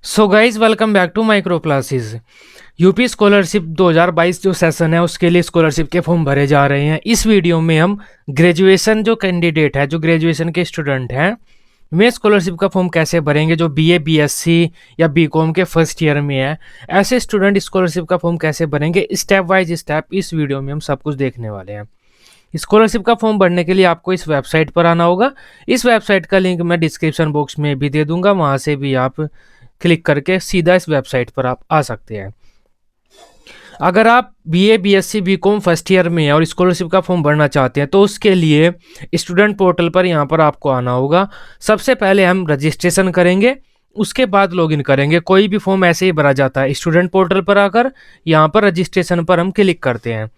So guys welcome back to micro classes. UP scholarship 2022 जो session है उसके लिए स्कॉलरशिप के फॉर्म भरे जा रहे हैं। इस वीडियो में हम ग्रेजुएशन जो कैंडिडेट है, जो ग्रेजुएशन के स्टूडेंट हैं, वे स्कॉलरशिप का फॉर्म कैसे भरेंगे। जो बीए बीएससी या बीकॉम के फर्स्ट ईयर में है, ऐसे स्टूडेंट स्कॉलरशिप का फॉर्म कैसे भरेंगे, स्टेप बाय स्टेप इस वीडियो में हम सब कुछ देखने वाले हैं। स्कॉलरशिप का फॉर्म भरने के लिए आपको इस वेबसाइट पर आना होगा। इस वेबसाइट का लिंक मैं डिस्क्रिप्शन बॉक्स में भी दे दूंगा, वहां से भी आप क्लिक करके सीधा इस वेबसाइट पर आप आ सकते हैं। अगर आप BA BSc BCom first year में हैं और स्कॉलरशिप का फॉर्म भरना चाहते हैं तो उसके लिए स्टूडेंट पोर्टल पर यहाँ पर आपको आना होगा। सबसे पहले हम रजिस्ट्रेशन करेंगे, उसके बाद लॉगिन करेंगे। कोई भी फॉर्म ऐसे ही भरा जाता है। स्टूडेंट पोर्टल पर आकर यहाँ पर रजिस्ट्रेशन पर हम क्लिक करते हैं।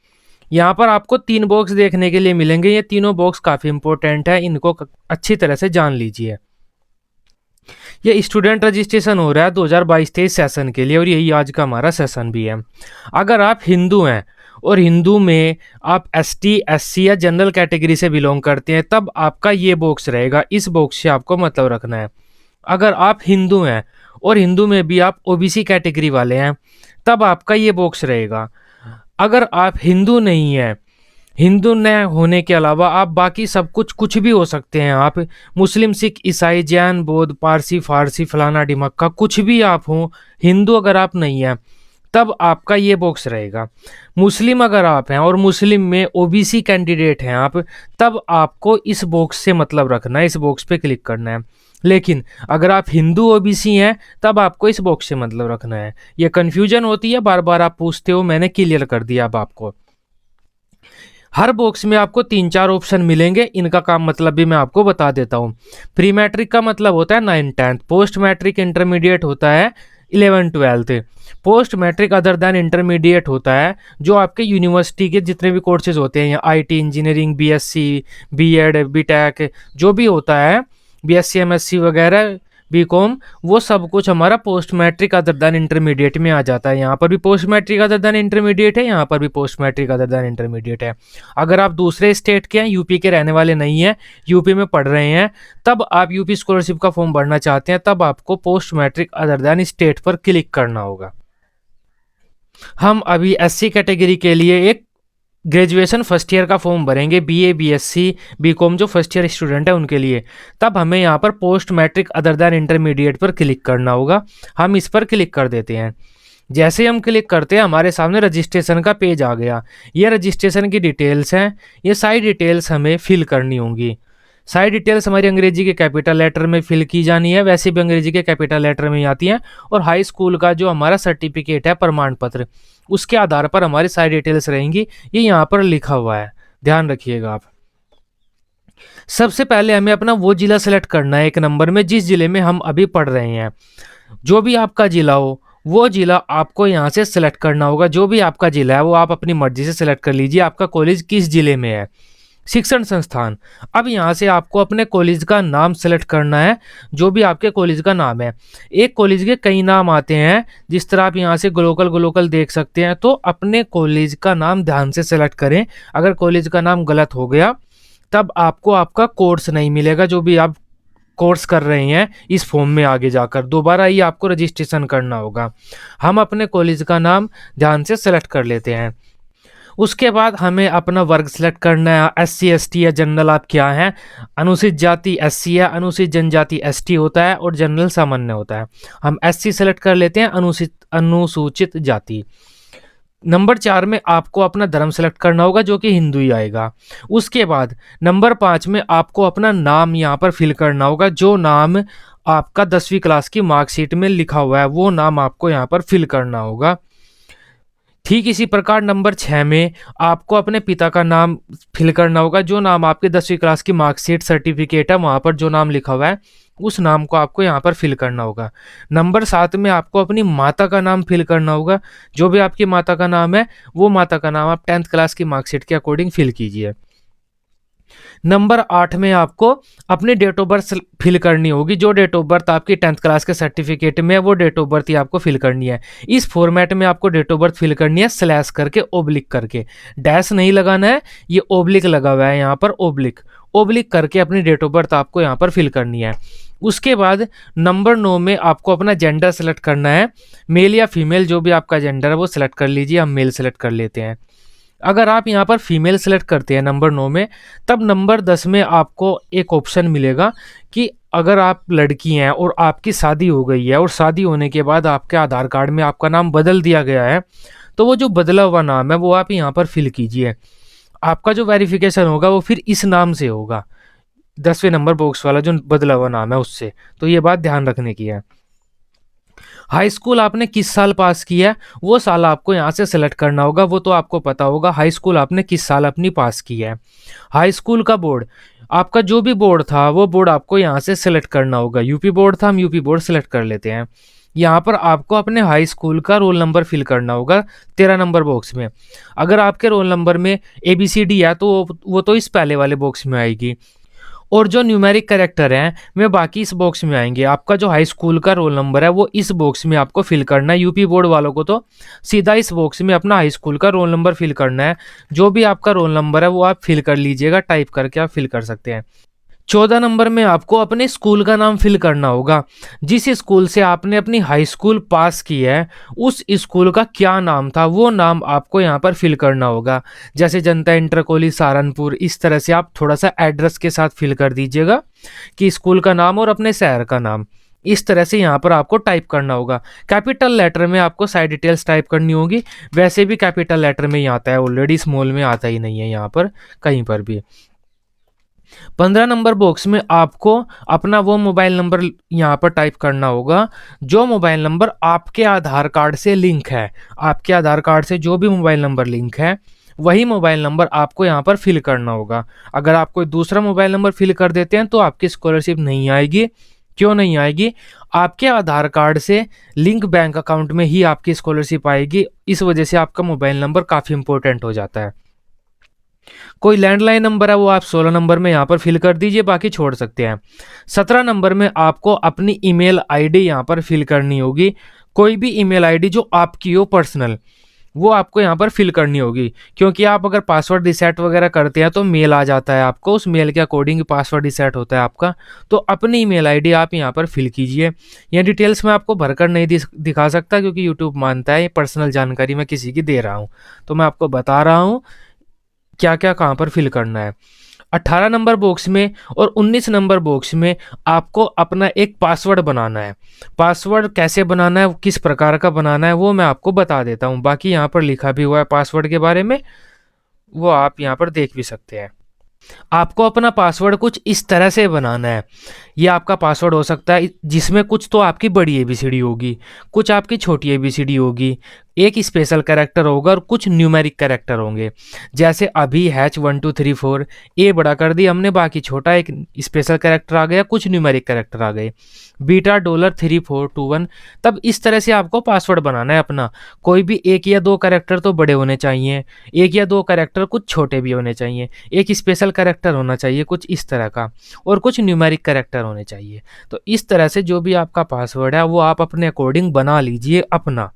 यहाँ पर आपको 3 बॉक्स देखने के लिए मिलेंगे। ये तीनों बॉक्स काफ़ी इंपॉर्टेंट है, इनको अच्छी तरह से जान लीजिए। ये स्टूडेंट रजिस्ट्रेशन हो रहा है 2022-23 सेशन के लिए और यही आज का हमारा सेशन भी है। अगर आप हिंदू हैं और हिंदू में आप एसटी एससी या जनरल कैटेगरी से बिलोंग करते हैं तब आपका ये बॉक्स रहेगा। इस बॉक्स से आपको मतलब रखना है। अगर आप हिंदू हैं और हिंदू में भी आप ओबीसी कैटेगरी वाले हैं तब आपका ये बॉक्स रहेगा। अगर आप हिंदू नहीं हैं, हिंदू न होने के अलावा आप बाकी सब कुछ भी हो सकते हैं। आप मुस्लिम सिख ईसाई जैन बौद्ध पारसी फारसी फलाना डिमक्का कुछ भी आप हो, हिंदू अगर आप नहीं हैं तब आपका ये बॉक्स रहेगा। मुस्लिम अगर आप हैं और मुस्लिम में ओबीसी कैंडिडेट हैं आप, तब आपको इस बॉक्स से मतलब रखना है, इस बॉक्स पे क्लिक करना है। लेकिन अगर आप हिंदू ओबीसी हैं तब आपको इस बॉक्स से मतलब रखना है। ये कन्फ्यूजन होती है, बार बार आप पूछते हो, मैंने क्लियर कर दिया अब आपको। हर बॉक्स में आपको 3-4 ऑप्शन मिलेंगे। इनका काम मतलब भी मैं आपको बता देता हूँ। प्री मैट्रिक का मतलब होता है 9th-10th, पोस्ट मैट्रिक इंटरमीडिएट होता है 11th-12th, post matric other than intermediate होता है जो आपके यूनिवर्सिटी के जितने भी कोर्सेज होते हैं, या IT engineering BSc BEd BTech जो भी होता है, बीएससी एमएससी वगैरह बीकॉम, वो सब कुछ हमारा post matric other than intermediate में आ जाता है। यहाँ पर भी post matric other than intermediate है, यहाँ पर भी post matric other than intermediate है। अगर आप दूसरे स्टेट के हैं, यूपी के रहने वाले नहीं हैं, यूपी में पढ़ रहे हैं, तब आप यूपी स्कॉलरशिप का फॉर्म भरना चाहते हैं, तब आपको post matric other than state पर क्लिक करना होगा। हम अभी एससी कैटेगरी के लिए एक ग्रेजुएशन फर्स्ट ईयर का फॉर्म भरेंगे, बीए बीएससी बीकॉम जो फर्स्ट ईयर स्टूडेंट है उनके लिए। तब हमें यहाँ पर post matric other than intermediate पर क्लिक करना होगा। हम इस पर क्लिक कर देते हैं। जैसे हम क्लिक करते हैं हमारे सामने रजिस्ट्रेशन का पेज आ गया। ये रजिस्ट्रेशन की डिटेल्स हैं, ये सारी डिटेल्स हमें फिल करनी होंगी। सारी डिटेल्स हमारी अंग्रेजी के कैपिटल लेटर में फिल की जानी है, वैसे भी अंग्रेजी के कैपिटल लेटर में ही आती हैं। और हाई स्कूल का जो हमारा सर्टिफिकेट है, प्रमाण पत्र, उसके आधार पर हमारी सारी डिटेल्स रहेंगी। ये यहाँ पर लिखा हुआ है, ध्यान रखिएगा आप। सबसे पहले हमें अपना वो जिला सेलेक्ट करना है 1 नंबर में, जिस जिले में हम अभी पढ़ रहे हैं। जो भी आपका जिला हो वो जिला आपको यहाँ से सेलेक्ट करना होगा। जो भी आपका जिला है वो आप अपनी मर्जी से सेलेक्ट कर लीजिए। आपका कॉलेज किस जिले में है, शिक्षण संस्थान। अब यहाँ से आपको अपने कॉलेज का नाम सेलेक्ट करना है, जो भी आपके कॉलेज का नाम है। एक कॉलेज के कई नाम आते हैं, जिस तरह आप यहाँ से ग्लोकल देख सकते हैं। तो अपने कॉलेज का नाम ध्यान से सेलेक्ट करें। अगर कॉलेज का नाम गलत हो गया तब आपको आपका कोर्स नहीं मिलेगा, जो भी आप कोर्स कर रहे हैं इस फॉर्म में। आगे जाकर दोबारा ही आपको रजिस्ट्रेशन करना होगा। हम अपने कॉलेज का नाम ध्यान से सेलेक्ट कर लेते हैं। उसके बाद हमें अपना वर्ग सेलेक्ट करना है। एससी एसटी या जनरल आप क्या हैं। अनुसूचित जाति एससी है, अनुसूचित जनजाति एसटी होता है और जनरल सामान्य होता है। हम एससी सेलेक्ट कर लेते हैं, अनुसूचित जाति। नंबर 4 में आपको अपना धर्म सेलेक्ट करना होगा, जो कि हिंदू ही आएगा। उसके बाद नंबर 5 में आपको अपना नाम यहाँ पर फिल करना होगा। जो नाम आपका 10वीं क्लास की मार्कशीट में लिखा हुआ है वो नाम आपको यहाँ पर फिल करना होगा। ठीक इसी प्रकार नंबर 6 में आपको अपने पिता का नाम फिल करना होगा। जो नाम आपके 10वीं क्लास की मार्कशीट सर्टिफिकेट है वहाँ पर जो नाम लिखा हुआ है उस नाम को आपको यहाँ पर फिल करना होगा। नंबर 7 में आपको अपनी माता का नाम फिल करना होगा। जो भी आपकी माता का नाम है वो माता का नाम आप 10th क्लास की मार्कशीट के अकॉर्डिंग फिल कीजिए। नंबर 8 में आपको अपनी डेट ऑफ बर्थ फिल करनी होगी। जो डेट ऑफ बर्थ आपकी 10th क्लास के सर्टिफिकेट में है वो डेट ऑफ बर्थ ही आपको फिल करनी है। इस फॉर्मेट में आपको डेट ऑफ बर्थ फिल करनी है, स्लैश करके, ओब्लिक करके। डैश नहीं लगाना है, ये ओब्लिक लगा हुआ है यहाँ पर, ओब्लिक। ओब्लिक करके अपनी डेट ऑफ बर्थ आपको यहाँ पर फिल करनी है। उसके बाद नंबर 9 में आपको अपना जेंडर सेलेक्ट करना है, मेल या फीमेल, जो भी आपका जेंडर है वो सिलेक्ट कर लीजिए। हम मेल सेलेक्ट कर लेते हैं। अगर आप यहाँ पर फीमेल सेलेक्ट करते हैं नंबर 9 में, तब नंबर 10 में आपको एक ऑप्शन मिलेगा कि अगर आप लड़की हैं और आपकी शादी हो गई है और शादी होने के बाद आपके आधार कार्ड में आपका नाम बदल दिया गया है, तो वो जो बदला हुआ नाम है वो आप यहाँ पर फिल कीजिए। आपका जो वेरिफिकेशन होगा वो फिर इस नाम से होगा, 10वें नंबर बॉक्स वाला जो बदला हुआ नाम है उससे। तो ये बात ध्यान रखने की है। हाई स्कूल आपने किस साल पास किया है वो साल आपको यहाँ से सेलेक्ट करना होगा, वो तो आपको पता होगा हाई स्कूल आपने किस साल अपनी पास की है। हाई स्कूल का बोर्ड, आपका जो भी बोर्ड था वो बोर्ड आपको यहाँ से सेलेक्ट करना होगा। यूपी बोर्ड था, हम यूपी बोर्ड सेलेक्ट कर लेते हैं। यहाँ पर आपको अपने हाई स्कूल का रोल नंबर फिल करना होगा 13 नंबर बॉक्स में। अगर आपके रोल नंबर में ABCD है तो वो तो इस पहले वाले बॉक्स में आएगी, और जो न्यूमेरिक कैरेक्टर हैं वे बाकी इस बॉक्स में आएंगे। आपका जो हाई स्कूल का रोल नंबर है वो इस बॉक्स में आपको फिल करना है। यूपी बोर्ड वालों को तो सीधा इस बॉक्स में अपना हाई स्कूल का रोल नंबर फिल करना है। जो भी आपका रोल नंबर है वो आप फिल कर लीजिएगा, टाइप करके आप फिल कर सकते हैं। 14 नंबर में आपको अपने स्कूल का नाम फिल करना होगा। जिस स्कूल से आपने अपनी हाई स्कूल पास की है उस स्कूल का क्या नाम था वो नाम आपको यहाँ पर फिल करना होगा। जैसे जनता इंटर कॉलेज सहारनपुर, इस तरह से आप थोड़ा सा एड्रेस के साथ फिल कर दीजिएगा कि स्कूल का नाम और अपने शहर का नाम। इस तरह से यहाँ पर आपको टाइप करना होगा। कैपिटल लेटर में आपको साइड डिटेल्स टाइप करनी होगी। वैसे भी कैपिटल लेटर में ही आता है ऑलरेडी, स्मॉल में आता ही नहीं है यहाँ पर कहीं पर भी। 15 नंबर बॉक्स में आपको अपना वो मोबाइल नंबर यहाँ पर टाइप करना होगा जो मोबाइल नंबर आपके आधार कार्ड से लिंक है। आपके आधार कार्ड से जो भी मोबाइल नंबर लिंक है वही मोबाइल नंबर आपको यहाँ पर फिल करना होगा। अगर आप कोई दूसरा मोबाइल नंबर फिल कर देते हैं तो आपकी स्कॉलरशिप नहीं आएगी। क्यों नहीं आएगी? आपके आधार कार्ड से लिंक बैंक अकाउंट में ही आपकी स्कॉलरशिप आएगी। इस वजह से आपका मोबाइल नंबर काफ़ी इंपॉर्टेंट हो जाता है। कोई लैंडलाइन नंबर है वो आप 16 नंबर में यहाँ पर फिल कर दीजिए, बाकी छोड़ सकते हैं। 17 नंबर में आपको अपनी ईमेल आईडी यहाँ पर फिल करनी होगी। कोई भी ईमेल आईडी जो आपकी हो पर्सनल, वो आपको यहाँ पर फिल करनी होगी। क्योंकि आप अगर पासवर्ड रिसेट वगैरह करते हैं तो मेल आ जाता है आपको, उस मेल के अकॉर्डिंग पासवर्ड रिसेट होता है आपका। तो अपनी ईमेल आईडी आप यहाँ पर फिल कीजिए। ये डिटेल्स मैं आपको भरकर नहीं दिखा सकता क्योंकि यूट्यूब मानता है ये पर्सनल जानकारी मैं किसी की दे रहा हूँ, तो मैं आपको बता रहा हूँ क्या क्या कहाँ पर फिल करना है। 18 नंबर बॉक्स में और 19 नंबर बॉक्स में आपको अपना एक पासवर्ड बनाना है। पासवर्ड कैसे बनाना है, किस प्रकार का बनाना है वो मैं आपको बता देता हूँ। बाकी यहाँ पर लिखा भी हुआ है पासवर्ड के बारे में, वो आप यहाँ पर देख भी सकते हैं। आपको अपना पासवर्ड कुछ इस तरह से बनाना है। ये आपका पासवर्ड हो सकता है जिसमें कुछ तो आपकी बड़ी ABCD होगी, कुछ आपकी छोटी ABCD होगी, एक स्पेशल कैरेक्टर होगा और कुछ न्यूमेरिक कैरेक्टर होंगे। जैसे अभी H1 2 3 4 ए बड़ा कर दी हमने, बाकी छोटा एक स्पेशल कैरेक्टर आ गया, कुछ न्यूमेरिक कैरेक्टर आ गए, बीटा $3 4 2 1। तब इस तरह से आपको पासवर्ड बनाना है अपना। कोई भी एक या दो कैरेक्टर तो बड़े होने चाहिए, एक या दो कैरेक्टर कुछ छोटे भी होने चाहिए, एक स्पेशल कैरेक्टर होना चाहिए कुछ इस तरह का, और कुछ न्यूमेरिक कैरेक्टर होने चाहिए। तो इस तरह से जो भी आपका पासवर्ड है वो आप अपने अकॉर्डिंग बना लीजिए अपना।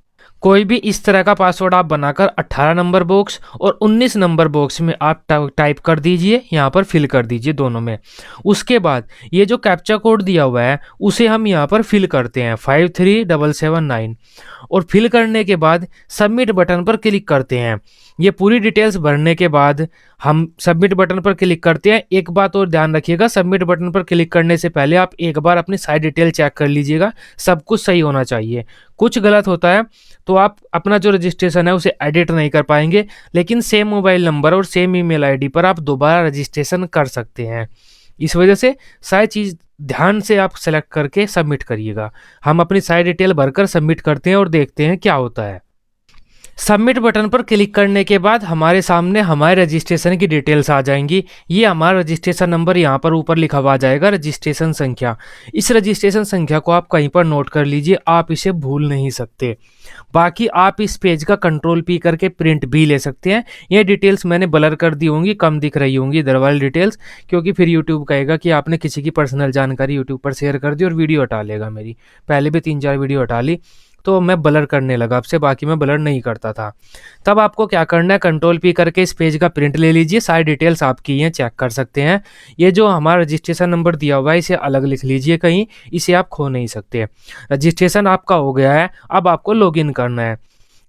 कोई भी इस तरह का पासवर्ड आप बनाकर 18 नंबर बॉक्स और 19 नंबर बॉक्स में आप टाइप कर दीजिए, यहाँ पर फिल कर दीजिए दोनों में। उसके बाद ये जो कैप्चा कोड दिया हुआ है उसे हम यहाँ पर फिल करते हैं 53779, और फिल करने के बाद सबमिट बटन पर क्लिक करते हैं। ये पूरी डिटेल्स भरने के बाद हम सबमिट बटन पर क्लिक करते हैं। एक बात और ध्यान रखिएगा, सबमिट बटन पर क्लिक करने से पहले आप एक बार अपनी सारी डिटेल चेक कर लीजिएगा, सब कुछ सही होना चाहिए। कुछ गलत होता है तो आप अपना जो रजिस्ट्रेशन है उसे एडिट नहीं कर पाएंगे, लेकिन सेम मोबाइल नंबर और सेम ईमेल आईडी पर आप दोबारा रजिस्ट्रेशन कर सकते हैं। इस वजह से सारी चीज़ ध्यान से आप सेलेक्ट करके सबमिट करिएगा। हम अपनी सारी डिटेल भरकर सबमिट करते हैं और देखते हैं क्या होता है। सबमिट बटन पर क्लिक करने के बाद हमारे सामने हमारे रजिस्ट्रेशन की डिटेल्स आ जाएंगी। ये हमारा रजिस्ट्रेशन नंबर यहाँ पर ऊपर लिखा हुआ आ जाएगा, रजिस्ट्रेशन संख्या। इस रजिस्ट्रेशन संख्या को आप कहीं पर नोट कर लीजिए, आप इसे भूल नहीं सकते। बाकी आप इस पेज का Ctrl+P करके प्रिंट भी ले सकते हैं। ये डिटेल्स मैंने ब्लर कर दी होंगी, कम दिख रही होंगी इधर वाली डिटेल्स, क्योंकि फिर यूट्यूब कहेगा कि आपने किसी की पर्सनल जानकारी यूट्यूब पर शेयर कर दी और वीडियो हटा लेगा मेरी। पहले भी 3-4 वीडियो हटा ली, तो मैं ब्लर करने लगा अब से, बाकी मैं ब्लर नहीं करता था। तब आपको क्या करना है, कंट्रोल पी करके इस पेज का प्रिंट ले लीजिए, सारी डिटेल्स आपकी हैं, चेक कर सकते हैं। ये जो हमारा रजिस्ट्रेशन नंबर दिया हुआ है इसे अलग लिख लीजिए कहीं, इसे आप खो नहीं सकते। रजिस्ट्रेशन आपका हो गया है, अब आपको लॉगिन करना है।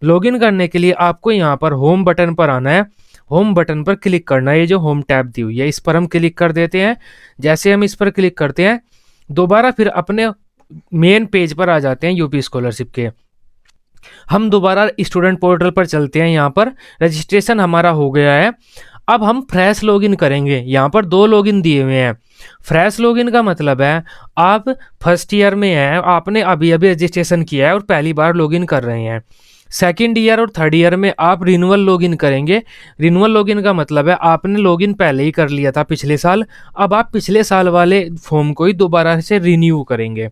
लॉगिन करने के लिए आपको यहाँ पर होम बटन पर आना है, होम बटन पर क्लिक करना है। ये जो होम टैब दी हुई है इस पर हम क्लिक कर देते हैं। जैसे हम इस पर क्लिक करते हैं दोबारा फिर अपने मेन पेज पर आ जाते हैं यूपी स्कॉलरशिप के। हम दोबारा स्टूडेंट पोर्टल पर चलते हैं, यहाँ पर रजिस्ट्रेशन हमारा हो गया है। अब हम फ्रेश लॉगिन करेंगे। यहाँ पर 2 लॉगिन दिए हुए हैं। फ्रेश लॉगिन का मतलब है आप फर्स्ट ईयर में हैं, आपने अभी अभी रजिस्ट्रेशन किया है और पहली बार लॉगिन कर रहे हैं। सेकंड ईयर और थर्ड ईयर में आप रिन्यूअल लॉगिन करेंगे। रिन्यूअल लॉगिन का मतलब है आपने लॉगिन पहले ही कर लिया था पिछले साल, अब आप पिछले साल वाले फॉर्म को ही दोबारा से रिन्यू करेंगे।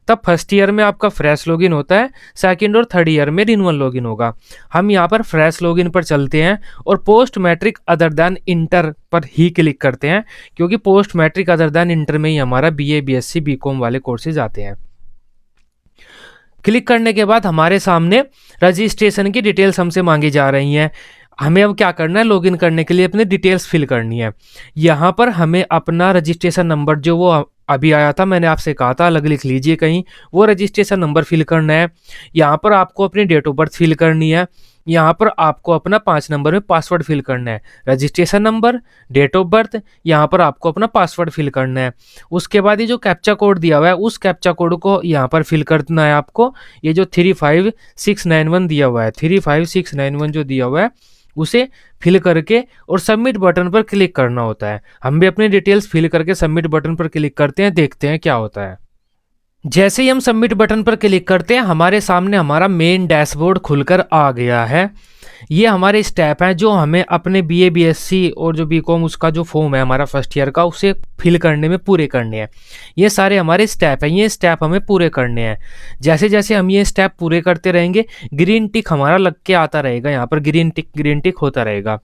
तब फर्स्ट ईयर में आपका फ्रेश लॉगिन होता है, सेकंड और थर्ड ईयर में रिन्यूअल लॉगिन होगा। हम यहाँ पर फ्रेश लॉगिन पर चलते हैं और post matric other than inter पर ही क्लिक करते हैं, क्योंकि post matric other than inter में ही हमारा बीए बीएससी बीकॉम वाले कोर्सेज आते हैं। क्लिक करने के बाद हमारे सामने रजिस्ट्रेशन की डिटेल्स हमसे मांगी जा रही हैं। हमें अब क्या करना है, लॉगिन करने के लिए अपनी डिटेल्स फिल करनी है। यहाँ पर हमें अपना रजिस्ट्रेशन नंबर जो वो अभी आया था, मैंने आपसे कहा था अलग लिख लीजिए कहीं, वो रजिस्ट्रेशन नंबर फिल करना है। यहाँ पर आपको अपनी डेट ऑफ बर्थ फिल करनी है। यहाँ पर आपको अपना 5 नंबर में पासवर्ड फिल करना है। Registration number, date of birth, यहाँ पर आपको अपना पासवर्ड फिल करना है। उसके बाद ये जो कैप्चा कोड दिया हुआ है उस कैप्चा कोड को यहाँ पर फिल करना है आपको। ये जो 35691 दिया हुआ है, 35691 जो दिया हुआ है उसे फिल करके और सबमिट बटन पर क्लिक करना होता है। हम भी अपनी डिटेल्स फिल करके सबमिट बटन पर क्लिक करते हैं, देखते हैं क्या होता है। जैसे ही हम सबमिट बटन पर क्लिक करते हैं हमारे सामने हमारा मेन डैशबोर्ड खुलकर आ गया है। ये हमारे स्टेप हैं जो हमें अपने बीए बीएससी और जो बीकॉम उसका जो फॉर्म है हमारा फर्स्ट ईयर का उसे फिल करने में पूरे करने हैं। ये सारे हमारे स्टेप हैं, ये स्टेप हमें पूरे करने हैं। जैसे जैसे हम ये स्टेप पूरे करते रहेंगे ग्रीन टिक हमारा लग के आता रहेगा, यहाँ पर ग्रीन टिक होता रहेगा।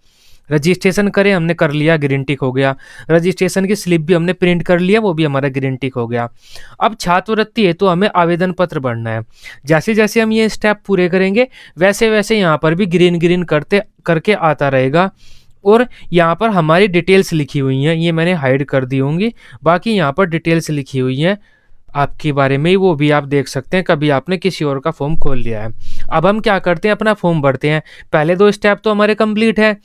रजिस्ट्रेशन करें, हमने कर लिया, ग्रीन टिक हो गया। रजिस्ट्रेशन की स्लिप भी हमने प्रिंट कर लिया, वो भी हमारा ग्रीन टिक हो गया। अब छात्रवृत्ति है तो हमें आवेदन पत्र भरना है। जैसे जैसे हम ये स्टेप पूरे करेंगे वैसे वैसे यहाँ पर भी ग्रीन करते करके आता रहेगा। और यहाँ पर हमारी डिटेल्स लिखी हुई हैं, ये मैंने हाइड कर दी होंगी, बाकी यहाँ पर डिटेल्स लिखी हुई हैं आपके बारे में, वो भी आप देख सकते हैं कभी आपने किसी और का फॉर्म खोल लिया है। अब हम क्या करते हैं, अपना फॉर्म भरते हैं। पहले 2 स्टेप तो हमारे कंप्लीट है।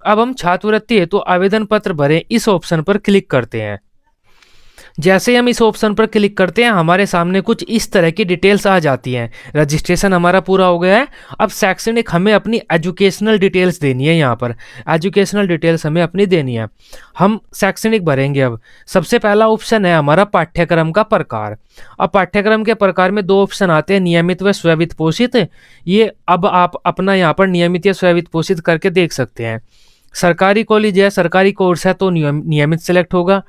अब हम छात्रवृत्ति हेतु आवेदन पत्र भरें इस ऑप्शन पर क्लिक करते हैं। जैसे ही हम इस ऑप्शन पर क्लिक करते हैं हमारे सामने कुछ इस तरह की डिटेल्स आ जाती हैं। रजिस्ट्रेशन हमारा पूरा हो गया है। अब शैक्षणिक हमें अपनी एजुकेशनल डिटेल्स देनी है। यहाँ पर एजुकेशनल डिटेल्स हमें अपनी देनी है। हम शैक्षणिक भरेंगे। अब सबसे पहला ऑप्शन है हमारा पाठ्यक्रम का प्रकार। अब पाठ्यक्रम के प्रकार में 2 ऑप्शन आते हैं, नियमित व स्ववित्त पोषित। ये अब आप अपना यहाँ पर नियमित या स्ववित्त पोषित करके देख सकते हैं। सरकारी कॉलेज है, सरकारी कोर्स है तो नियमित सेलेक्ट होगा।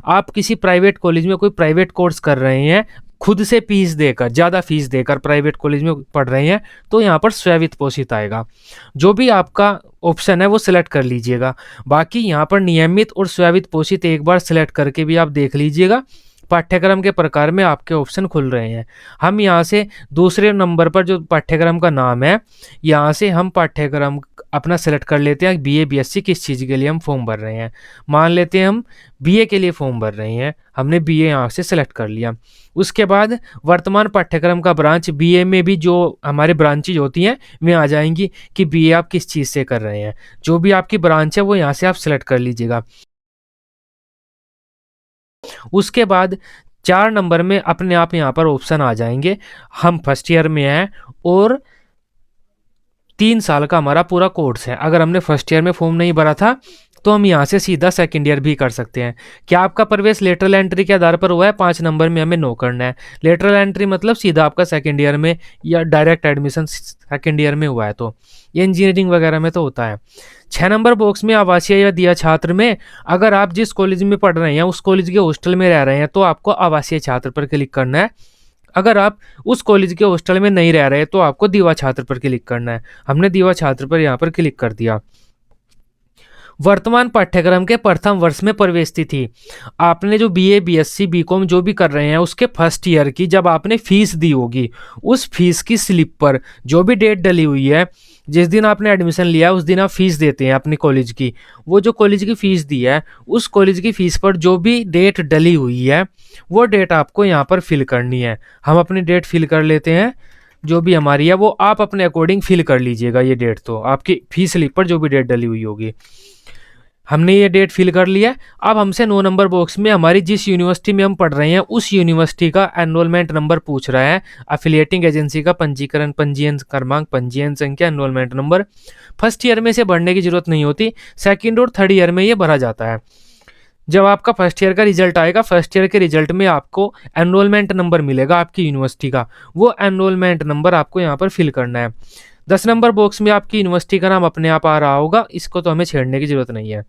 आप किसी प्राइवेट कॉलेज में कोई प्राइवेट कोर्स कर रहे हैं, खुद से फीस देकर, ज़्यादा फीस देकर प्राइवेट कॉलेज में पढ़ रहे हैं तो यहाँ पर स्ववित्त पोषित आएगा। जो भी आपका ऑप्शन है वो सिलेक्ट कर लीजिएगा। बाकी यहाँ पर नियमित और स्ववित्त पोषित एक बार सिलेक्ट करके भी आप देख लीजिएगा। पाठ्यक्रम के प्रकार में आपके ऑप्शन खुल रहे हैं। हम यहाँ से दूसरे नंबर पर जो पाठ्यक्रम का नाम है, यहाँ से हम पाठ्यक्रम अपना सेलेक्ट कर लेते हैं। बीए बीएससी किस चीज़ के लिए हम फॉर्म भर रहे हैं, मान लेते हैं हम बीए के लिए फॉर्म भर रहे हैं, हमने बीए यहाँ से सेलेक्ट कर लिया। उसके बाद वर्तमान पाठ्यक्रम का ब्रांच, बीए में भी जो हमारे ब्रांचेज होती हैं वे आ जाएंगी कि बीए आप किस चीज़ से कर रहे हैं। जो भी आपकी ब्रांच है वो यहाँ से आप सेलेक्ट कर लीजिएगा। उसके बाद 4 नंबर में अपने आप यहाँ पर ऑप्शन आ जाएंगे। हम फर्स्ट ईयर में हैं और 3 साल का हमारा पूरा कोर्स है। अगर हमने फर्स्ट ईयर में फॉर्म नहीं भरा था तो हम यहाँ से सीधा सेकंड ईयर भी कर सकते हैं। क्या आपका प्रवेश लेटरल एंट्री के आधार पर हुआ है, 5 नंबर में हमें नो करना है। लेटरल एंट्री मतलब सीधा आपका सेकंड ईयर में या डायरेक्ट एडमिशन सेकंड ईयर में हुआ है, तो ये इंजीनियरिंग वगैरह में तो होता है। 6 नंबर बॉक्स में आवासीय या दिया छात्र में, अगर आप जिस कॉलेज में पढ़ रहे हैं उस कॉलेज के हॉस्टल में रह रहे हैं तो आपको आवासीय छात्र पर क्लिक करना है। अगर आप उस कॉलेज के हॉस्टल में नहीं रह रहे तो आपको दीवा छात्र पर क्लिक करना है। हमने दीवा छात्र पर यहाँ पर क्लिक कर दिया। वर्तमान पाठ्यक्रम के प्रथम वर्ष में प्रवेश तिथि, आपने जो बीए, बीएससी, बीकॉम जो भी कर रहे हैं उसके फर्स्ट ईयर की जब आपने फीस दी होगी, उस फीस की स्लिप पर जो भी डेट डली हुई है, जिस दिन आपने एडमिशन लिया उस दिन आप फीस देते हैं अपनी कॉलेज की, वो जो कॉलेज की फीस दी है उस कॉलेज की फीस पर जो भी डेट डली हुई है वो डेट आपको यहाँ पर फिल करनी है। हम अपनी डेट फिल कर लेते हैं, जो भी हमारी है वो आप अपने अकॉर्डिंग फिल कर लीजिएगा। ये डेट तो आपकी फीस स्लिप पर जो भी डेट डली हुई होगी, हमने ये डेट फिल कर लिया। अब हमसे 9 नंबर बॉक्स में हमारी जिस यूनिवर्सिटी में हम पढ़ रहे हैं उस यूनिवर्सिटी का एनरोलमेंट नंबर पूछ रहा है, अफिलिएटिंग एजेंसी का पंजीकरण, पंजीयन क्रमांक, पंजीयन संख्या, एनरोलमेंट नंबर। फर्स्ट ईयर में से भरने की जरूरत नहीं होती, सेकेंड और थर्ड ईयर में ये भरा जाता है। जब आपका फर्स्ट ईयर का रिजल्ट आएगा, फर्स्ट ईयर के रिजल्ट में आपको एनरोलमेंट नंबर मिलेगा आपकी यूनिवर्सिटी का, वो एनरोलमेंट नंबर आपको यहाँ पर फिल करना है। 10 नंबर बॉक्स में आपकी यूनिवर्सिटी का नाम अपने आप आ रहा होगा, इसको तो हमें छेड़ने की जरूरत नहीं है।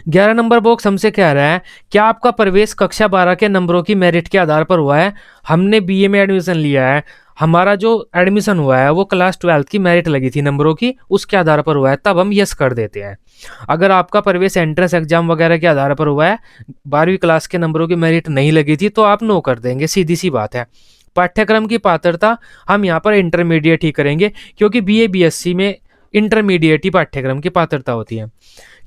11 नंबर बॉक्स हमसे कह रहा है क्या आपका प्रवेश कक्षा 12 के नंबरों की मेरिट के आधार पर हुआ है। हमने बीए में एडमिशन लिया है, हमारा जो एडमिशन हुआ है वो क्लास 12 की मेरिट लगी थी नंबरों की, उसके आधार पर हुआ है, तब हम यस कर देते हैं। अगर आपका प्रवेश एंट्रेंस एग्जाम वगैरह के आधार पर हुआ है, 12वीं क्लास के नंबरों की मेरिट नहीं लगी थी, तो आप नो कर देंगे, सीधी सी बात है। पाठ्यक्रम की पात्रता हम यहाँ पर इंटरमीडिएट ही करेंगे, क्योंकि बीए बीएससी में इंटरमीडिएट ही पाठ्यक्रम की पात्रता होती है।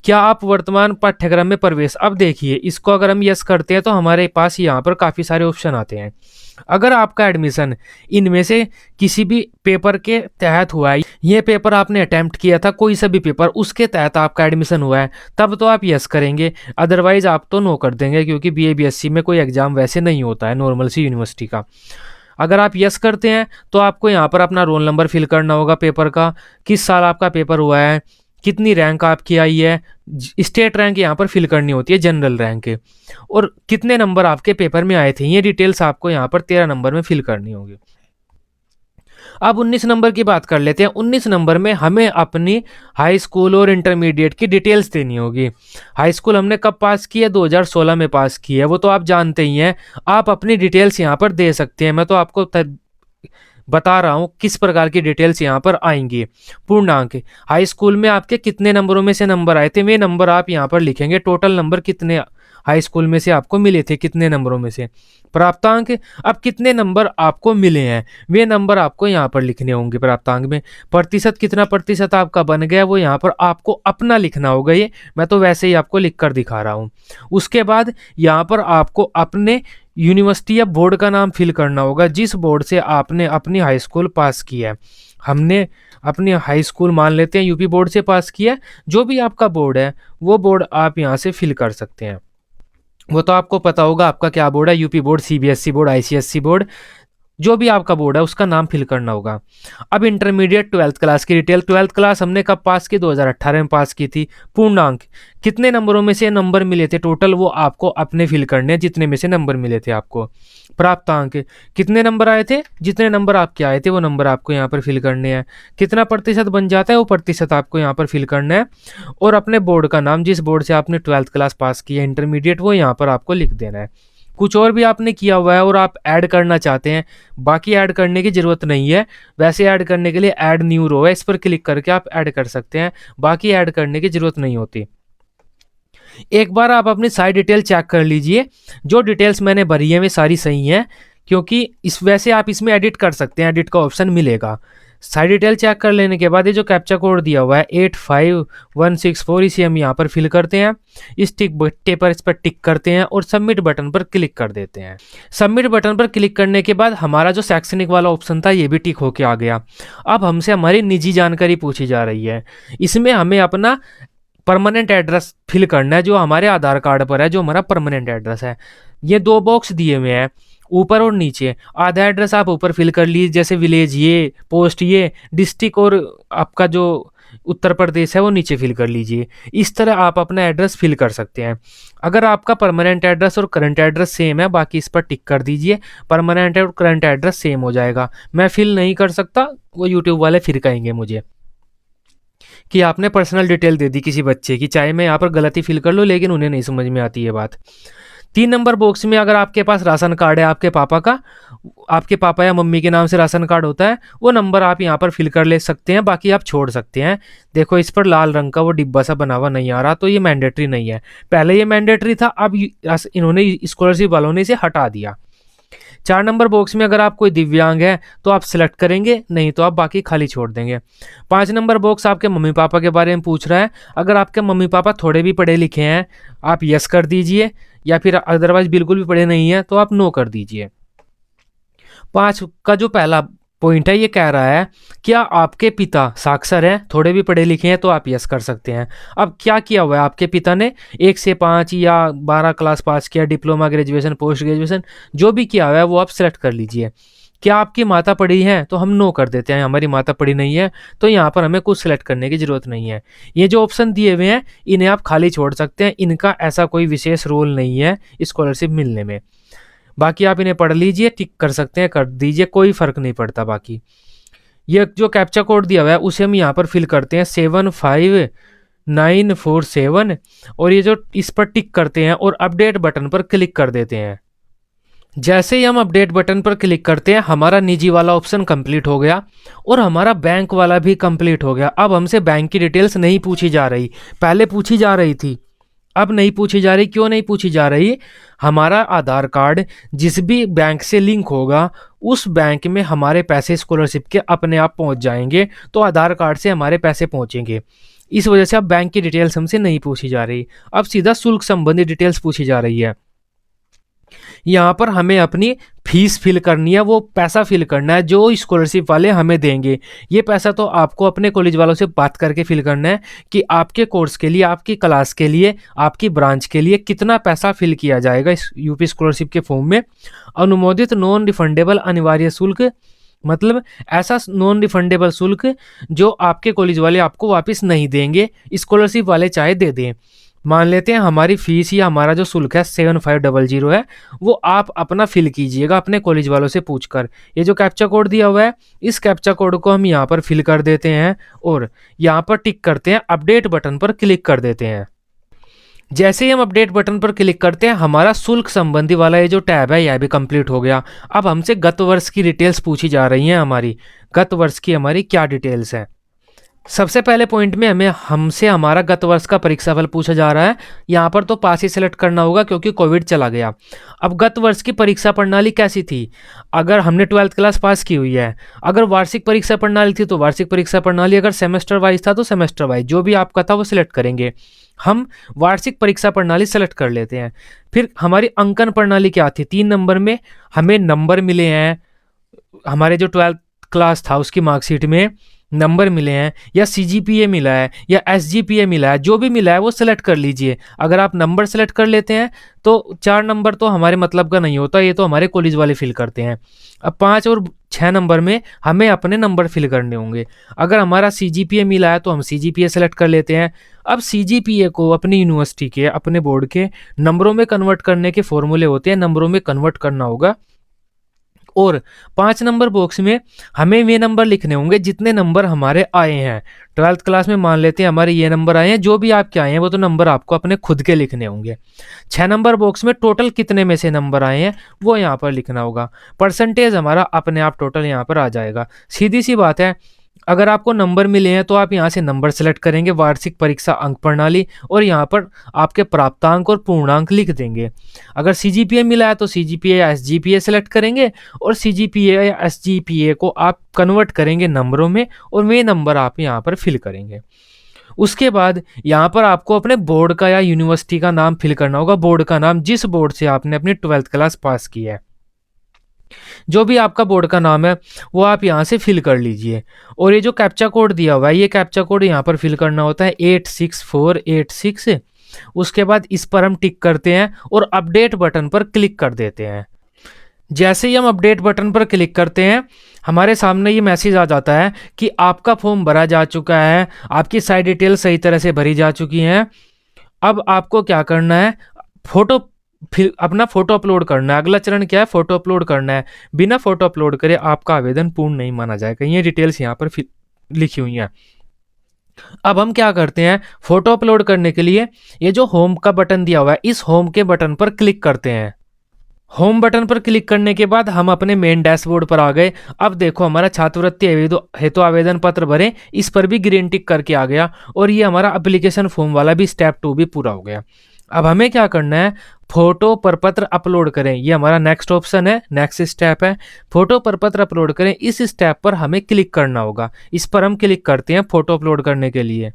क्या आप वर्तमान पाठ्यक्रम में प्रवेश, अब देखिए इसको अगर हम यस करते हैं तो हमारे पास यहाँ पर काफ़ी सारे ऑप्शन आते हैं। अगर आपका एडमिशन इनमें से किसी भी पेपर के तहत हुआ है, ये पेपर आपने अटेम्प्ट किया था कोई सा भी पेपर, उसके तहत आपका एडमिशन हुआ है, तब तो आप यस करेंगे, अदरवाइज आप तो नो कर देंगे, क्योंकि बीए बीएससी में कोई एग्जाम वैसे नहीं होता है नॉर्मल सी यूनिवर्सिटी का। अगर आप यस करते हैं तो आपको यहाँ पर अपना रोल नंबर फिल करना होगा पेपर का, किस साल आपका पेपर हुआ है, कितनी रैंक आपकी आई है, स्टेट रैंक यहाँ पर फिल करनी होती है, जनरल रैंक के, और कितने नंबर आपके पेपर में आए थे, ये डिटेल्स आपको यहाँ पर 13 नंबर में फिल करनी होगी। अब 19 नंबर की बात कर लेते हैं। 19 नंबर में हमें अपनी हाई स्कूल और इंटरमीडिएट की डिटेल्स देनी होगी। हाई स्कूल हमने कब पास की है, 2016 में पास की है, वो तो आप जानते ही हैं। आप अपनी डिटेल्स यहाँ पर दे सकते हैं, मैं तो आपको बता रहा हूँ किस प्रकार की डिटेल्स यहाँ पर आएंगी। पूर्णांक, हाई स्कूल में आपके कितने नंबरों में से नंबर आए थे, वे नंबर आप यहाँ पर लिखेंगे, टोटल नंबर कितने हाई स्कूल में से आपको मिले थे, कितने नंबरों में से। प्राप्तांक, अब कितने नंबर आपको मिले हैं वे नंबर आपको यहाँ पर लिखने होंगे प्राप्तांक में। प्रतिशत, कितना प्रतिशत आपका बन गया वो यहाँ पर आपको अपना लिखना होगा, ये मैं तो वैसे ही आपको लिख कर दिखा रहा हूँ। उसके बाद यहाँ पर आपको अपने यूनिवर्सिटी या बोर्ड का नाम फिल करना होगा, जिस बोर्ड से आपने अपनी हाई स्कूल पास की है। हमने अपनी हाई स्कूल मान लेते हैं यूपी बोर्ड से पास किया है, जो भी आपका बोर्ड है वो बोर्ड आप यहाँ से फिल कर सकते हैं। वो तो आपको पता होगा आपका क्या बोर्ड है, UP board, CBSE board, ICSE board, जो भी आपका बोर्ड है उसका नाम फिल करना होगा। अब इंटरमीडिएट 12th क्लास की डिटेल, 12th क्लास हमने कब पास की, 2018 में पास की थी। पूर्णांक, कितने नंबरों में से नंबर मिले थे टोटल, वो आपको अपने फिल करने हैं, जितने में से नंबर मिले थे आपको। प्राप्तांक, कितने नंबर आए थे, जितने नंबर आपके आए थे वो नंबर आपको यहाँ पर फिल करने हैं। कितना प्रतिशत बन जाता है वो प्रतिशत आपको यहाँ पर फिल करना है, और अपने बोर्ड का नाम, जिस बोर्ड से आपने 12th क्लास पास की है इंटरमीडिएट, वो यहाँ पर आपको लिख देना है। कुछ और भी आपने किया हुआ है और आप ऐड करना चाहते हैं, बाकी ऐड करने की ज़रूरत नहीं है। वैसे ऐड करने के लिए ऐड न्यू रो है, इस पर क्लिक करके आप ऐड कर सकते हैं, बाकी ऐड करने की ज़रूरत नहीं होती। एक बार आप अपनी सारी डिटेल चेक कर लीजिए, जो डिटेल्स मैंने भरी है वे सारी सही हैं, क्योंकि इस वैसे आप इसमें एडिट कर सकते हैं, एडिट का ऑप्शन मिलेगा। सारी डिटेल चेक कर लेने के बाद ये जो कैप्चा कोड दिया हुआ है 85164, इसे हम यहाँ पर फिल करते हैं, इस टिक बट्टे पर इस पर टिक करते हैं और सबमिट बटन पर क्लिक कर देते हैं। सबमिट बटन पर क्लिक करने के बाद हमारा जो शैक्षणिक वाला ऑप्शन था ये भी टिक होके आ गया। अब हमसे हमारी निजी जानकारी पूछी जा रही है, इसमें हमें अपना परमानेंट एड्रेस फिल करना है, जो हमारे आधार कार्ड पर है, जो हमारा परमानेंट एड्रेस है। ये 2 बॉक्स दिए हुए हैं ऊपर और नीचे। आधा एड्रेस आप ऊपर फिल कर लीजिए, जैसे विलेज ये, पोस्ट ये, डिस्ट्रिक्ट और आपका जो उत्तर प्रदेश है वो नीचे फिल कर लीजिए। इस तरह आप अपना एड्रेस फिल कर सकते हैं। अगर आपका परमानेंट एड्रेस और करंट एड्रेस सेम है, बाकी इस पर टिक कर दीजिए, परमानेंट और करंट एड्रेस सेम हो जाएगा। मैं फिल नहीं कर सकता, वो यूट्यूब वाले फिर कहेंगे मुझे कि आपने पर्सनल डिटेल दे दी किसी बच्चे की, चाहे मैं यहाँ पर गलती फिल कर लूँ, लेकिन उन्हें नहीं समझ में आती ये बात। 3 नंबर बॉक्स में अगर आपके पास राशन कार्ड है आपके पापा का, आपके पापा या मम्मी के नाम से राशन कार्ड होता है, वो नंबर आप यहाँ पर फिल कर ले सकते हैं, बाकी आप छोड़ सकते हैं। देखो इस पर लाल रंग का वो डिब्बा सा बना हुआ नहीं आ रहा, तो ये मैंडेटरी नहीं है। पहले ये मैंडेटरी था, अब इन्होंने स्कॉलरशिप वालों ने इसे हटा दिया। 4 नंबर बॉक्स में अगर आप कोई दिव्यांग है तो आप सिलेक्ट करेंगे, नहीं तो आप बाकी खाली छोड़ देंगे। 5 नंबर बॉक्स आपके मम्मी पापा के बारे में पूछ रहा है। अगर आपके मम्मी पापा थोड़े भी पढ़े लिखे हैं आप यस कर दीजिए, या फिर अदरवाइज बिल्कुल भी पढ़े नहीं है तो आप नो कर दीजिए। 5 का जो पहला पॉइंट है ये कह रहा है क्या आपके पिता साक्षर हैं, थोड़े भी पढ़े लिखे हैं, तो आप यस कर सकते हैं। अब क्या किया हुआ है आपके पिता ने, 1 से 5 या 12 क्लास पास किया, डिप्लोमा, ग्रेजुएशन, पोस्ट ग्रेजुएशन, जो भी किया हुआ है वो आप सेलेक्ट कर लीजिए। क्या आपकी माता पढ़ी है तो हम नो कर देते हैं, हमारी माता पढ़ी नहीं है तो यहाँ पर हमें कुछ सेलेक्ट करने की जरूरत नहीं है। ये जो ऑप्शन दिए हुए हैं इन्हें आप खाली छोड़ सकते हैं, इनका ऐसा कोई विशेष रोल नहीं है स्कॉलरशिप मिलने में। बाकी आप इन्हें पढ़ लीजिए, टिक कर सकते हैं, कर दीजिए, कोई फर्क नहीं पड़ता। बाकी ये जो कैप्चा कोड दिया हुआ है उसे हम यहाँ पर फिल करते हैं 75947, और ये जो इस पर टिक करते हैं और अपडेट बटन पर क्लिक कर देते हैं। जैसे ही हम अपडेट बटन पर क्लिक करते हैं हमारा निजी वाला ऑप्शन कंप्लीट हो गया और हमारा बैंक वाला भी कंप्लीट हो गया। अब हमसे बैंक की डिटेल्स नहीं पूछी जा रही, पहले पूछी जा रही थी, अब नहीं पूछी जा रही। क्यों नहीं पूछी जा रही? हमारा आधार कार्ड जिस भी बैंक से लिंक होगा उस बैंक में हमारे पैसे स्कॉलरशिप के अपने आप पहुंच जाएंगे, तो आधार कार्ड से हमारे पैसे पहुंचेंगे। इस वजह से अब बैंक की डिटेल्स हमसे नहीं पूछी जा रही, अब सीधा शुल्क संबंधी डिटेल्स पूछी जा रही है। यहाँ पर हमें अपनी फीस फिल करनी है, वो पैसा फिल करना है जो स्कॉलरशिप वाले हमें देंगे। ये पैसा तो आपको अपने कॉलेज वालों से बात करके फिल करना है कि आपके कोर्स के लिए, आपकी क्लास के लिए, आपकी ब्रांच के लिए कितना पैसा फिल किया जाएगा इस यूपी स्कॉलरशिप के फॉर्म में। अनुमोदित नॉन रिफंडेबल अनिवार्य शुल्क, मतलब ऐसा नॉन रिफंडेबल शुल्क जो आपके कॉलेज वाले आपको वापस नहीं देंगे, स्कॉलरशिप वाले चाहे दे दें। मान लेते हैं हमारी फीस या हमारा जो शुल्क है 7500 है, वो आप अपना फिल कीजिएगा अपने कॉलेज वालों से पूछकर। ये जो कैप्चा कोड दिया हुआ है इस कैप्चा कोड को हम यहाँ पर फिल कर देते हैं और यहाँ पर टिक करते हैं, अपडेट बटन पर क्लिक कर देते हैं। जैसे ही हम अपडेट बटन पर क्लिक करते हैं हमारा शुल्क संबंधी वाला ये जो टैब है यह भी कंप्लीट हो गया। अब हमसे गत वर्ष की डिटेल्स पूछी जा रही हैं, हमारी गत वर्ष की हमारी क्या डिटेल्स है। सबसे पहले पॉइंट में हमसे हमारा गत वर्ष का परीक्षाफल पूछा जा रहा है। यहाँ पर तो पास ही सेलेक्ट करना होगा क्योंकि कोविड चला गया। अब गत वर्ष की परीक्षा प्रणाली कैसी थी? अगर हमने 12th क्लास पास की हुई है, अगर वार्षिक परीक्षा प्रणाली थी तो वार्षिक परीक्षा प्रणाली, अगर सेमेस्टर वाइज था तो सेमेस्टर वाइज, जो भी आपका था वो सिलेक्ट करेंगे। हम वार्षिक परीक्षा प्रणाली सेलेक्ट कर लेते हैं। फिर हमारी अंकन प्रणाली क्या थी? 3 नंबर में हमें नंबर मिले हैं, हमारे जो 12th क्लास था उसकी मार्कशीट में नंबर मिले हैं, या सीजीपीए मिला है या एसजीपीए मिला है, जो भी मिला है वो सिलेक्ट कर लीजिए। अगर आप नंबर सेलेक्ट कर लेते हैं तो 4 नंबर तो हमारे मतलब का नहीं होता, ये तो हमारे कॉलेज वाले फिल करते हैं। अब 5 और 6 नंबर में हमें अपने नंबर फिल करने होंगे। अगर हमारा सीजीपीए मिला है तो हम सीजीपीए सेलेक्ट कर लेते हैं। अब सीजीपीए को अपनी यूनिवर्सिटी के, अपने बोर्ड के नंबरों में कन्वर्ट करने के फॉर्मूले होते हैं, नंबरों में कन्वर्ट करना होगा। और 5 नंबर बॉक्स में हमें वे नंबर लिखने होंगे जितने नंबर हमारे आए हैं। 12th क्लास में मान लेते हैं हमारे ये नंबर आए हैं, जो भी आपके आए हैं वो तो नंबर आपको अपने खुद के लिखने होंगे। 6 नंबर बॉक्स में टोटल कितने में से नंबर आए हैं वो यहाँ पर लिखना होगा। परसेंटेज हमारा अपने आप टोटल यहाँ पर आ जाएगा। सीधी सी बात है, अगर आपको नंबर मिले हैं तो आप यहाँ से नंबर सेलेक्ट करेंगे, वार्षिक परीक्षा अंक प्रणाली, और यहाँ पर आपके प्राप्तांक और पूर्णांक लिख देंगे। अगर सीजीपीए मिला है तो सीजीपीए या एसजीपीए सेलेक्ट करेंगे, और सीजीपीए या एसजीपीए को आप कन्वर्ट करेंगे नंबरों में और वे नंबर आप यहाँ पर फिल करेंगे। उसके बाद यहाँ पर आपको अपने बोर्ड का या यूनिवर्सिटी का नाम फिल करना होगा, बोर्ड का नाम जिस बोर्ड से आपने अपनी 12th क्लास पास की है। जो भी आपका बोर्ड का नाम है वो आप यहाँ से फिल कर लीजिए। और ये जो कैप्चा कोड दिया हुआ है ये कैप्चा कोड यहाँ पर फिल करना होता है 86486। उसके बाद इस पर हम टिक करते हैं और अपडेट बटन पर क्लिक कर देते हैं। जैसे ही हम अपडेट बटन पर क्लिक करते हैं हमारे सामने ये मैसेज आ जाता है कि आपका फॉर्म भरा जा चुका है, आपकी सारी डिटेल सही तरह से भरी जा चुकी हैं। अब आपको क्या करना है, फिर अपना फोटो अपलोड करना है। अगला चरण क्या है? फोटो अपलोड करना है। बिना फोटो अपलोड करे आपका आवेदन पूर्ण नहीं माना जाएगा। ये डिटेल्स यहाँ पर लिखी हुई हैं। अब हम क्या करते हैं, फोटो अपलोड करने के लिए ये जो होम का बटन दिया हुआ है, इस होम के बटन पर क्लिक करते हैं। होम बटन पर क्लिक करने के बाद हम अपने मेन डैशबोर्ड पर आ गए। अब देखो हमारा छात्रवृत्ति हेतु आवेदन पत्र भरें, इस पर भी ग्रीन टिक करके आ गया और ये हमारा एप्लीकेशन फॉर्म वाला भी स्टेप 2 भी पूरा हो गया। अब हमें क्या करना है, फोटो प्रपत्र अपलोड करें, ये हमारा नेक्स्ट ऑप्शन है, नेक्स्ट स्टेप है। फोटो प्रपत्र अपलोड करें, इस स्टेप पर हमें क्लिक करना होगा। इस पर हम क्लिक करते हैं फोटो अपलोड करने के लिए।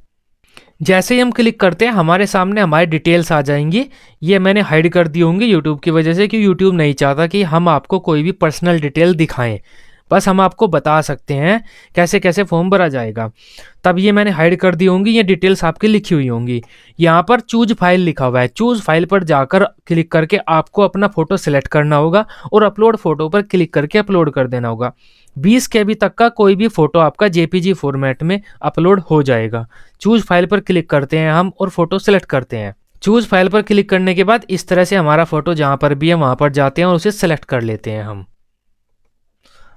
जैसे ही हम क्लिक करते हैं हमारे सामने हमारी डिटेल्स आ जाएंगी। ये मैंने हाइड कर दी होंगी यूट्यूब की वजह से, कि यूट्यूब नहीं चाहता कि हम आपको कोई भी पर्सनल डिटेल दिखाएं, बस हम आपको बता सकते हैं कैसे कैसे फॉर्म भरा जाएगा। तब ये मैंने हाइड कर दी होंगी, ये डिटेल्स आपकी लिखी हुई होंगी। यहाँ पर चूज फाइल लिखा हुआ है, चूज फाइल पर जाकर क्लिक करके आपको अपना फोटो सिलेक्ट करना होगा और अपलोड फोटो पर क्लिक करके अपलोड कर देना होगा। 20 KB तक का कोई भी फोटो आपका JPG फॉर्मेट में अपलोड हो जाएगा। चूज फाइल पर क्लिक करते हैं हम और फोटो सिलेक्ट करते हैं। चूज फाइल पर क्लिक करने के बाद इस तरह से हमारा फोटो जहां पर भी है वहां पर जाते हैं और उसे सेलेक्ट कर लेते हैं।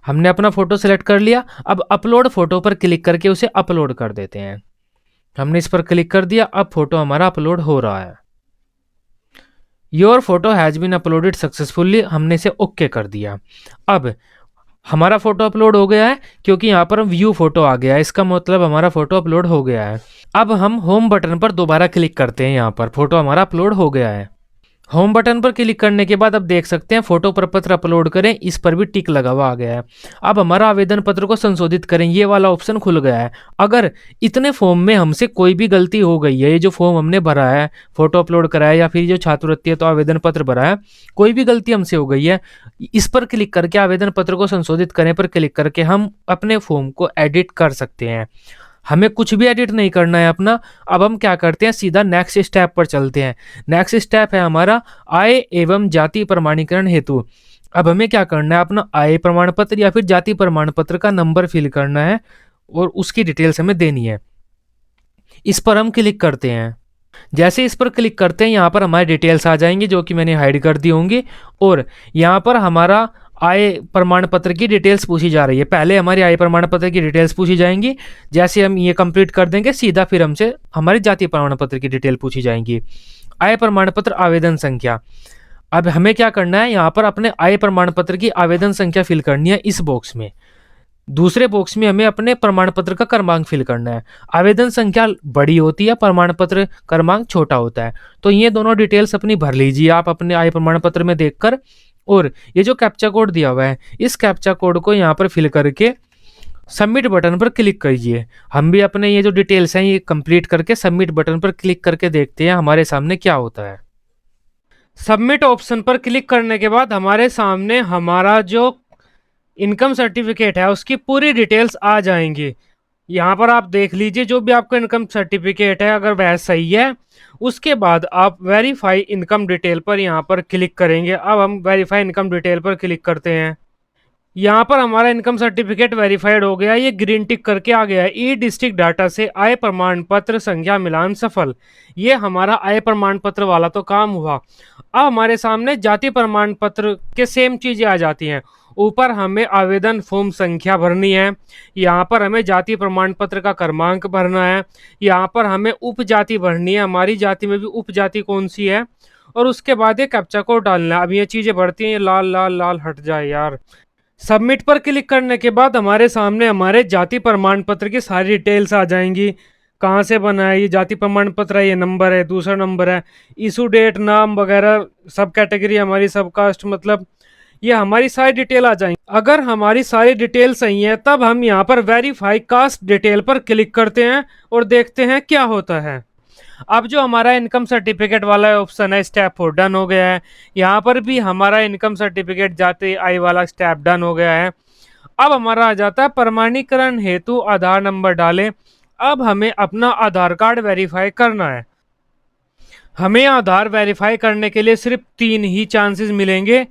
हमने अपना फोटो सेलेक्ट कर लिया। अब अपलोड फोटो पर क्लिक करके उसे अपलोड कर देते हैं। हमने इस पर क्लिक कर दिया, अब फोटो हमारा अपलोड हो रहा है। Your photo has been uploaded successfully, हमने इसे ओके कर दिया। अब हमारा फोटो अपलोड हो गया है, क्योंकि यहाँ पर व्यू फोटो आ गया है, इसका मतलब हमारा फोटो अपलोड हो गया है। अब हम होम बटन पर दोबारा क्लिक करते हैं, यहाँ पर फोटो हमारा अपलोड हो गया है। होम बटन पर क्लिक करने के बाद अब देख सकते हैं फोटो प्रपत्र अपलोड करें, इस पर भी टिक लगा हुआ आ गया है। अब हमारा आवेदन पत्र को संशोधित करें, ये वाला ऑप्शन खुल गया है। अगर इतने फॉर्म में हमसे कोई भी गलती हो गई है, ये जो फॉर्म हमने भरा है, फोटो अपलोड करा है या फिर जो छात्रवृत्ति है तो आवेदन पत्र भरा है, कोई भी गलती हमसे हो गई है, इस पर क्लिक करके आवेदन पत्र को संशोधित करें पर क्लिक करके हम अपने फॉर्म को एडिट कर सकते हैं। हमें कुछ भी एडिट नहीं करना है अपना। अब हम क्या करते हैं, सीधा नेक्स्ट स्टेप पर चलते हैं। नेक्स्ट स्टेप है हमारा आय एवं जाति प्रमाणीकरण हेतु। अब हमें क्या करना है, अपना आय प्रमाण पत्र या फिर जाति प्रमाण पत्र का नंबर फिल करना है और उसकी डिटेल्स हमें देनी है। इस पर हम क्लिक करते हैं। जैसे इस पर क्लिक करते हैं यहाँ पर हमारी डिटेल्स आ जाएंगी, जो कि मैंने हाइड कर दी होंगी, और यहाँ पर हमारा आय प्रमाण पत्र की डिटेल्स पूछी जा रही है। पहले हमारी आय प्रमाण पत्र की डिटेल्स पूछी जाएंगी, जैसे हम ये कंप्लीट कर देंगे सीधा फिर हमसे हमारी जाति प्रमाण पत्र की डिटेल पूछी जाएंगी। आय प्रमाण पत्र आवेदन संख्या, अब हमें क्या करना है, यहाँ पर अपने आय प्रमाण पत्र की आवेदन संख्या फिल करनी है इस बॉक्स में। दूसरे बॉक्स में हमें अपने प्रमाण पत्र का क्रमांक फिल करना है। आवेदन संख्या बड़ी होती है, प्रमाण पत्र क्रमांक छोटा होता है, तो ये दोनों डिटेल्स अपनी भर लीजिए आप अपने आय प्रमाण पत्र में देखकर। और ये जो कैप्चा कोड दिया हुआ है, इस कैप्चा कोड को यहाँ पर फिल करके सबमिट बटन पर क्लिक करिए। हम भी अपने ये जो डिटेल्स हैं ये कंप्लीट करके सबमिट बटन पर क्लिक करके देखते हैं हमारे सामने क्या होता है। सबमिट ऑप्शन पर क्लिक करने के बाद हमारे सामने हमारा जो इनकम सर्टिफिकेट है उसकी पूरी डिटेल्स आ जाएंगी। यहाँ पर आप देख लीजिए, जो भी आपका इनकम सर्टिफिकेट है अगर वह सही है, उसके बाद आप वेरीफाई इनकम डिटेल पर यहाँ पर क्लिक करेंगे। अब हम वेरीफाई इनकम डिटेल पर क्लिक करते हैं। यहाँ पर हमारा इनकम सर्टिफिकेट वेरीफाइड हो गया, ये ग्रीन टिक करके आ गया है। ई डिस्ट्रिक्ट डाटा से आय प्रमाण पत्र संख्या मिलान सफल। ये हमारा आय प्रमाण पत्र वाला तो काम हुआ। अब हमारे सामने जाति प्रमाण पत्र के सेम चीजें आ जाती हैं। ऊपर हमें आवेदन फॉर्म संख्या भरनी है, यहाँ पर हमें जाति प्रमाण पत्र का क्रमांक भरना है, यहाँ पर हमें उपजाति भरनी है, हमारी जाति में भी उपजाति कौन सी है, और उसके बाद ये कैप्चा कोड डालना है। अब ये चीजें भरती हैं, ये लाल लाल लाल हट जाए यार। सबमिट पर क्लिक करने के बाद हमारे सामने हमारे जाति प्रमाण पत्र की सारी डिटेल्स आ जाएंगी। कहाँ से बना है, ये जाति प्रमाण पत्र है, ये नंबर है, दूसरा नंबर है, इशू डेट, नाम वगैरह, सब कैटेगरी हमारी, सब कास्ट, मतलब ये हमारी सारी डिटेल आ जाएंगी। अगर हमारी सारी डिटेल सही है तब हम यहाँ पर वेरीफाई कास्ट डिटेल पर क्लिक करते हैं और देखते हैं क्या होता है। अब जो हमारा इनकम सर्टिफिकेट वाला ऑप्शन है स्टेप 4 डन हो गया है। यहाँ पर भी हमारा इनकम सर्टिफिकेट जाते आय वाला स्टेप डन हो गया है। अब हमारा आ जाता है प्रमाणीकरण हेतु आधार नंबर डालें। अब हमें अपना आधार कार्ड वेरीफाई करना है। हमें आधार वेरीफाई करने के लिए सिर्फ 3 ही चांसेस मिलेंगे।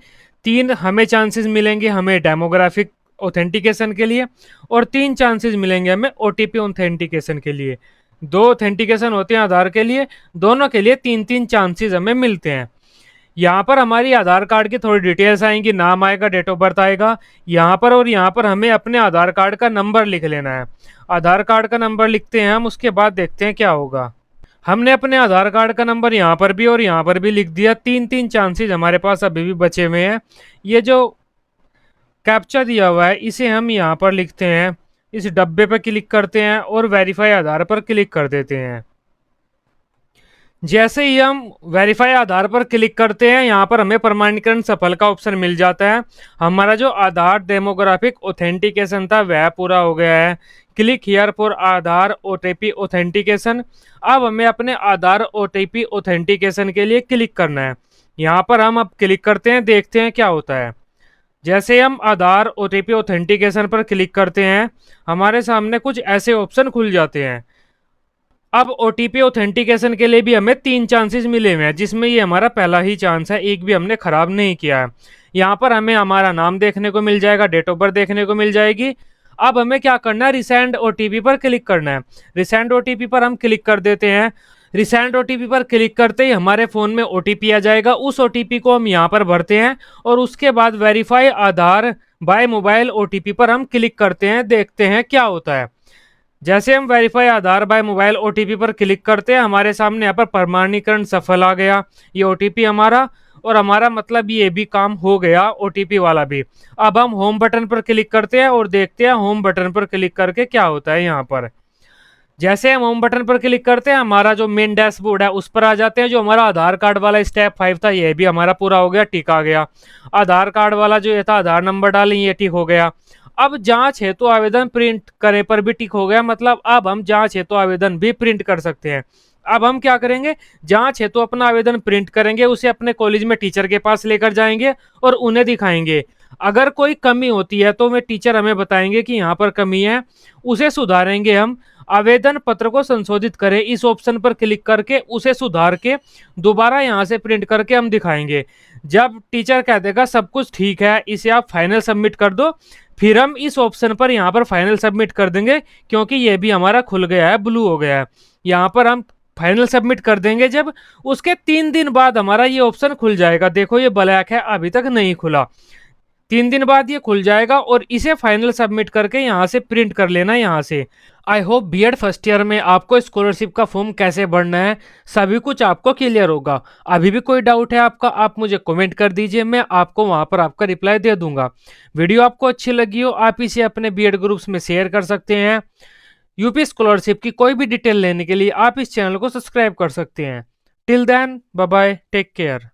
3 हमें चांसेस मिलेंगे हमें डेमोग्राफिक ऑथेंटिकेशन के लिए, और 3 चांसेस मिलेंगे हमें OTP ऑथेंटिकेशन के लिए। 2 ऑथेंटिकेशन होते हैं आधार के लिए, दोनों के लिए 3-3 चांसेस हमें मिलते हैं। यहाँ पर हमारी आधार कार्ड की थोड़ी डिटेल्स आएंगी, नाम आएगा, डेट ऑफ बर्थ आएगा यहाँ पर, और यहाँ पर हमें अपने आधार कार्ड का नंबर लिख लेना है। आधार कार्ड का नंबर लिखते हैं हम, उसके बाद देखते हैं क्या होगा। हमने अपने आधार कार्ड का नंबर यहाँ पर भी और यहाँ पर भी लिख दिया। तीन तीन चांसेस हमारे पास अभी भी बचे हुए हैं। ये जो कैप्चा दिया हुआ है इसे हम यहाँ पर लिखते हैं, इस डब्बे पर क्लिक करते हैं और वेरीफाई आधार पर क्लिक कर देते हैं। जैसे ही हम वेरीफाई आधार पर क्लिक करते हैं, यहाँ पर हमें प्रमाणीकरण सफल का ऑप्शन मिल जाता है। हमारा जो आधार डेमोग्राफिक ऑथेंटिकेशन था वह पूरा हो गया है। Click here for Aadhaar OTP authentication. अब हमें अपने आधार ओटीपी ऑथेंटिकेशन के लिए क्लिक करना है। यहाँ पर हम अब क्लिक करते हैं, देखते हैं क्या होता है। जैसे हम आधार ओटीपी ऑथेंटिकेशन पर क्लिक करते हैं, हमारे सामने कुछ ऐसे ऑप्शन खुल जाते हैं। अब ओटीपी ऑथेंटिकेशन के लिए भी हमें 3 चांसेस मिले हुए हैं, जिसमें ये हमारा पहला ही चांस है, एक भी हमने खराब नहीं किया है। यहाँ पर हमें हमारा नाम देखने को मिल जाएगा, डेट ऑफ बर्थ देखने को मिल जाएगी। अब हमें क्या करना है, रिसेंड ओटीपी पर क्लिक करना है। रिसेंड ओटीपी पर हम क्लिक कर देते हैं। रिसेंड ओटीपी पर क्लिक करते ही हमारे फ़ोन में ओटीपी आ जाएगा। उस ओटीपी को हम यहाँ पर भरते हैं और उसके बाद वेरीफाई आधार बाय मोबाइल ओटीपी पर हम क्लिक करते हैं, देखते हैं क्या होता है। जैसे हम वेरीफाई आधार बाय मोबाइल ओटीपी पर क्लिक करते हैं, हमारे सामने यहाँ पर प्रमाणीकरण सफल आ गया। ये ओटीपी हमारा, और हमारा मतलब ये भी काम हो गया ओटीपी वाला भी। अब हम होम बटन पर क्लिक करते हैं और देखते हैं होम बटन पर क्लिक करके क्या होता है। यहाँ पर जैसे हम होम बटन पर क्लिक करते हैं, हमारा जो मेन डैशबोर्ड है उस पर आ जाते हैं। जो हमारा आधार कार्ड वाला स्टेप 5 था ये भी हमारा पूरा हो गया, टिक आ गया। आधार कार्ड वाला जो ये था, आधार नंबर डालें, ये टिक हो गया। अब जांच हेतु आवेदन प्रिंट करे पर भी टिक हो गया, मतलब अब हम जांच हेतु आवेदन भी प्रिंट कर सकते हैं। अब हम क्या करेंगे, जांच हेतु अपना आवेदन प्रिंट करेंगे, उसे अपने कॉलेज में टीचर के पास लेकर जाएंगे और उन्हें दिखाएंगे। अगर कोई कमी होती है तो वे टीचर हमें बताएंगे कि यहाँ पर कमी है, उसे सुधारेंगे हम। आवेदन पत्र को संशोधित करें, इस ऑप्शन पर क्लिक करके उसे सुधार के दोबारा यहाँ से प्रिंट करके हम दिखाएंगे। जब टीचर कह देगा सब कुछ ठीक है, इसे आप फाइनल सबमिट कर दो, फिर हम इस ऑप्शन पर यहाँ पर फाइनल सबमिट कर देंगे, क्योंकि ये भी हमारा खुल गया है, ब्लू हो गया है। यहाँ पर हम फाइनल सबमिट कर देंगे जब, उसके 3 दिन बाद हमारा ये ऑप्शन खुल जाएगा। देखो ये ब्लैक है, अभी तक नहीं खुला, 3 दिन बाद ये खुल जाएगा और इसे फाइनल सबमिट करके यहाँ से प्रिंट कर लेना यहाँ से। I hope BEd first year में आपको स्कॉलरशिप का फॉर्म कैसे भरना है सभी कुछ आपको क्लियर होगा। अभी भी कोई डाउट है आपका, आप मुझे कमेंट कर दीजिए, मैं आपको वहाँ पर आपका रिप्लाई दे दूंगा। वीडियो आपको अच्छी लगी हो, आप इसे अपने बीएड ग्रुप्स में शेयर कर सकते हैं। यूपी स्कॉलरशिप की कोई भी डिटेल लेने के लिए आप इस चैनल को सब्सक्राइब कर सकते हैं। Till then bye bye, take care.